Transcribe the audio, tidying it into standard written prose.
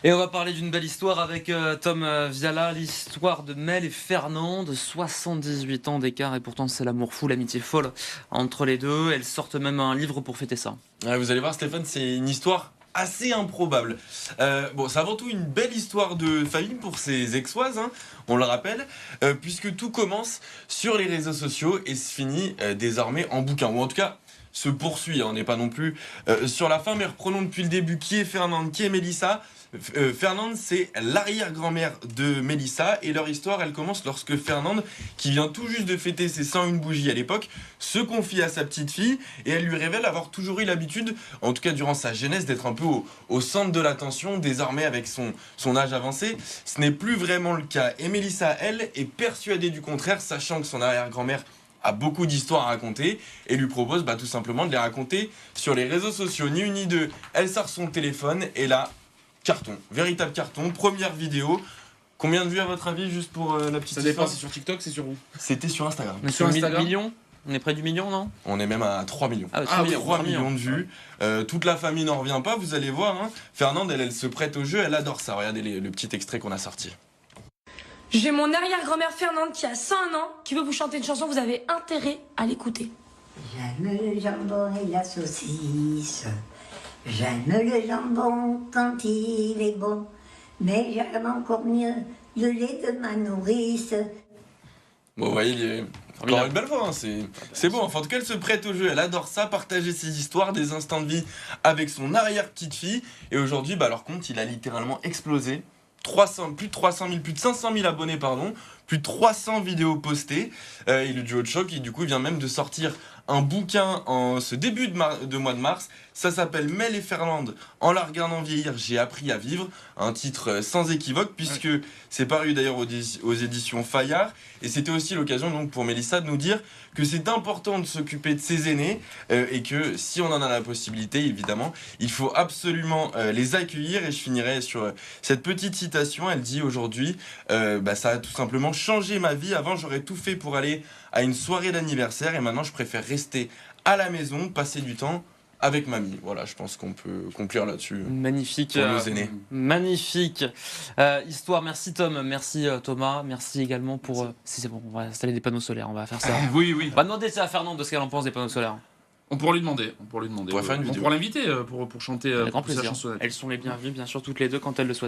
Et on va parler d'une belle histoire avec Tom Viala, l'histoire de Mel et Fernand, de 78 ans d'écart, et pourtant c'est l'amour fou, l'amitié folle entre les deux. Elles sortent même un livre pour fêter ça. Ouais, vous allez voir, Stéphane, c'est une histoire assez improbable. Bon, c'est avant tout une belle histoire de famille pour ces ex-oises, hein, on le rappelle, puisque tout commence sur les réseaux sociaux et se finit désormais en bouquin, ou en tout cas se poursuit, hein, on n'est pas non plus sur la fin, mais reprenons depuis le début qui est Fernande, qui est Mélissa. Fernande, c'est l'arrière-grand-mère de Mélissa et leur histoire, elle commence lorsque Fernande, qui vient tout juste de fêter ses 101 bougies à l'époque, se confie à sa petite fille et elle lui révèle avoir toujours eu l'habitude, en tout cas durant sa jeunesse, d'être un peu au centre de l'attention. Désormais, avec son âge avancé, ce n'est plus vraiment le cas. Et Mélissa, elle, est persuadée du contraire, sachant que son arrière-grand-mère a beaucoup d'histoires à raconter et lui propose tout simplement de les raconter sur les réseaux sociaux. Ni une ni deux, elle sort son téléphone et là, carton, véritable carton, première vidéo. Combien de vues à votre avis, juste pour la petite Ça dépend, histoire? c'est sur TikTok, c'est sur où? C'était sur Instagram. On est Sur sur Instagram million. On est près du million, non? On est même à 3 millions. Ah, ouais, 3 millions, 3 millions de vues. Toute la famille n'en revient pas, vous allez voir. Hein. Fernande, elle se prête au jeu, elle adore ça. Regardez le petit extrait qu'on a sorti. J'ai mon arrière-grand-mère Fernande qui a 101 ans, qui veut vous chanter une chanson, vous avez intérêt à l'écouter. J'aime le jambon et la saucisse. J'aime le jambon quand il est bon. Mais j'aime encore mieux le lait de ma nourrice. Bon, vous voyez, il est encore une belle voix, hein, c'est beau. Enfin, en tout cas, elle se prête au jeu, elle adore ça, partager ses histoires, des instants de vie avec son arrière-petite-fille. Et aujourd'hui, leur compte, il a littéralement explosé. Plus de 300 000, plus de 500 000 abonnés, pardon, plus de 300 vidéos postées. Et le duo de choc, du coup, il vient même de sortir un bouquin en ce début de mois de mars. Ça s'appelle Mel et Fernande, en la regardant vieillir, j'ai appris à vivre. Un titre sans équivoque, puisque c'est paru d'ailleurs aux éditions Fayard. Et c'était aussi l'occasion donc pour Mélissa de nous dire que c'est important de s'occuper de ses aînés et que si on en a la possibilité, évidemment, il faut absolument les accueillir. Et je finirai sur cette petite citation. Elle dit aujourd'hui, ça a tout simplement changé ma vie. Avant, j'aurais tout fait pour aller à une soirée d'anniversaire et maintenant, je préfère rester à la maison, passer du temps avec mamie. Voilà, je pense qu'on peut conclure là-dessus. Magnifique. Pour nos aînés. Magnifique histoire. Merci Tom, merci Thomas, merci également pour... Si c'est bon, on va installer des panneaux solaires, on va faire ça. Oui, oui. On va demander ça à Fernande de ce qu'elle en pense des panneaux solaires. On pourra lui demander. On pourrait faire une vidéo. On pourra l'inviter pour chanter Avec grand sa plaisir. chansonnette. Elles sont les bienvenues, bien sûr, toutes les deux quand elles le souhaitent.